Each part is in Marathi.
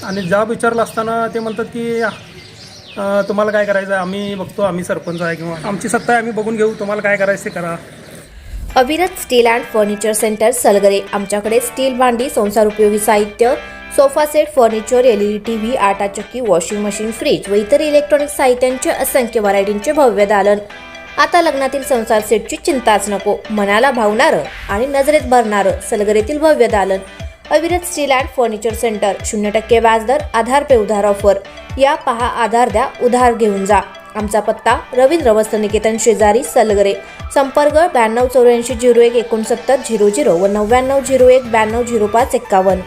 आणि जॉब विचारला असताना ते म्हणतात की तुम्हाला काय करायचं आहे, आम्ही बघतो, आम्ही सरपंच आहे किंवा आमची सत्ता आहे, आम्ही बघून घेऊ, तुम्हाला काय करायचं ते करा. अविरत steel and furniture centre Salgare. आमच्याकडे स्टील भांडी, संसार उपयोगी साहित्य, sofa set, furniture, LED TV, आटा चक्की, वॉशिंग मशीन, फ्रीज व इतर इलेक्ट्रॉनिक साहित्यांचे असंख्य व्हरायटींचे भव्य दालन. आता लग्नातील संसार सेटची चिंताच नको. मनाला भावणारं आणि नजरेत भरणारं सलगरेतील भव्य दालन. अविरत स्टील अँड फर्निचर सेंटर. 0% व्याजदर, आधार पे उधार ऑफर. या पहा, आधार द्या, उधार घेऊन जा. आमचा पत्ता रवींद्र वस्त्रनिकेतन शेजारी, सलगरे. संपर्क 9284016900 व 9901920551.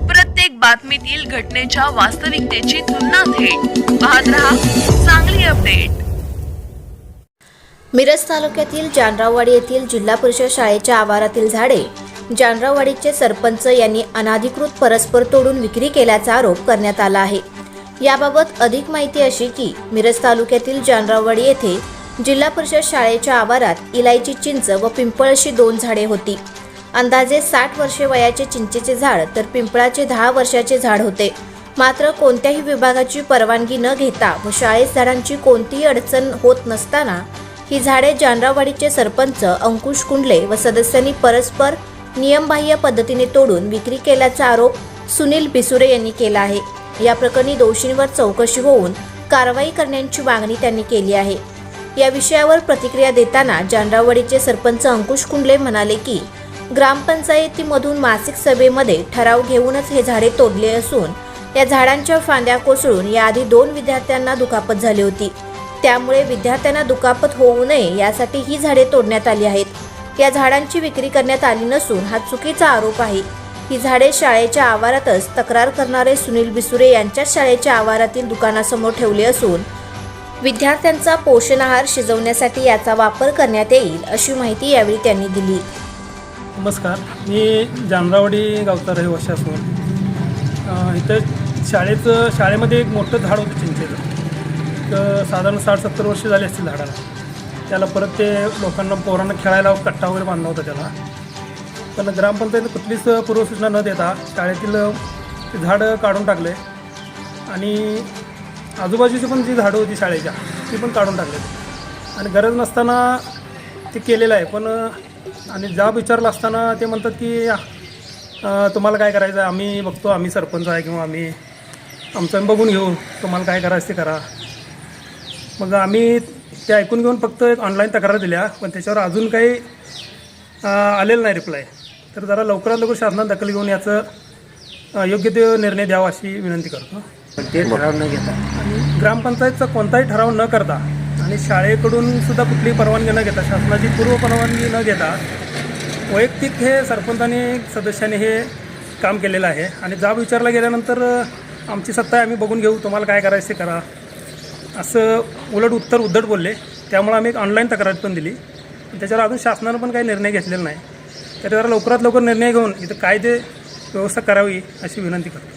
प्रत्येक बातमीतील घटनेच्या वास्तविकतेची तुलना थेट पाहत रहा सांगली अपडेट. मिरज तालुक्यातील जानराववाडी येथील जिल्हा परिषद शाळेच्या आवारातील झाडे जानराववाडीचे सरपंच यांनी अनधिकृत परस्पर तोडून विक्री केल्याचा आरोप करण्यात आला आहे. याबाबत अधिक माहिती अशी की मिरज तालुक्यातील जानराववाडी येथे जिल्हा परिषद शाळेच्या आवारात इलायची, चिंच व पिंपळ अशी 2 झाडे होती. अंदाजे 60 वर्षे वयाचे चिंचेचे झाड तर पिंपळाचे 10 वर्षाचे झाड होते. मात्र कोणत्याही विभागाची परवानगी न घेता व शाळेत झाडांची कोणतीही अडचण होत नसताना ही झाडे जानराववाडीचे सरपंच अंकुश कुंडले व सदस्यांनी परस्पर नियमबाह्य पद्धतीने तोडून विक्री केल्याचा आरोप सुनील बिसुरे यांनी केला आहे. या प्रकरणी दोषींवर चौकशी होऊन कारवाई करण्याची मागणी त्यांनी केली आहे. या विषयावर प्रतिक्रिया देताना जानराववाडीचे सरपंच अंकुश कुंडले म्हणाले की ग्रामपंचायतीमधून मासिक सभेमध्ये ठराव घेऊनच हे झाडे तोडले असून या झाडांच्या फांद्या कोसळून याआधी 2 विद्यार्थ्यांना दुखापत झाली होती. त्यामुळे विद्यार्थ्यांना दुखापत होऊ नये यासाठी ही झाडे तोडण्यात आली आहेत. या झाडांची विक्री करण्यात आली नसून हा चुकीचा आरोप आहे. ही झाडे शाळेच्या आवारातच तक्रार करणारे सुनील बिसुरे यांच्याच शाळेच्या आवारातील दुकानासमोर ठेवले असून विद्यार्थ्यांचा पोषण आहार शिजवण्यासाठी याचा वापर करण्यात येईल अशी माहिती यावेळी त्यांनी दिली. नमस्कार, मी जानराववाडी गावचा रहिवासी असून इथं शाळेमध्ये एक मोठं झाड होतं चिंचेचं. तर साधारण 60-70 वर्ष झाली असतील झाडाला. त्याला परत ते लोकांना, पोरांना खेळायला कट्टा वगैरे बांधला होता त्याला. पण ग्रामपंचायतीनं कुठलीच पूर्वसूचना न देता शाळेतील झाडं काढून टाकले आणि आजूबाजूची पण जी झाडं होती शाळेच्या ती पण काढून टाकले आणि गरज नसताना ते केलेलं आहे. पण आणि जॉब विचारला असताना ते म्हणतात की तुम्हाला काय करायचं आहे, आम्ही बघतो, आम्ही सरपंच आहे किंवा आम्ही आमचं बघून घेऊ, तुम्हाला काय करायचं ते करा. मग आम्ही ते ऐकून घेऊन फक्त एक ऑनलाईन तक्रार दिल्या, पण त्याच्यावर अजून काही आलेलं नाही रिप्लाय. तर जरा लवकरात लवकर शासनाने दखल घेऊन याचं योग्य ते निर्णय द्यावा अशी विनंती करतो. ते ठराव न घेता आणि ग्रामपंचायतचा कोणताही ठराव न करता आणि शाळेकडून सुद्धा कुठलीही परवानगी न घेता, शासनाची पूर्व परवानगी न घेता वैयक्तिक हे सरपंचाने, सदस्याने हे काम केलेलं आहे. आणि जाब विचारला गेल्यानंतर आमची सत्ता आहे, आम्ही बघून घेऊ, तुम्हाला काय करायचं ते करा, असं उलट उत्तर उद्धट बोलले. त्यामुळे आम्ही एक ऑनलाईन तक्रार पण दिली. त्याच्यावर अजून शासनानं पण काही निर्णय घेतलेला नाही. तर जरा लवकरात लवकर निर्णय घेऊन इथं कायदे व्यवस्था करावी अशी विनंती करतो.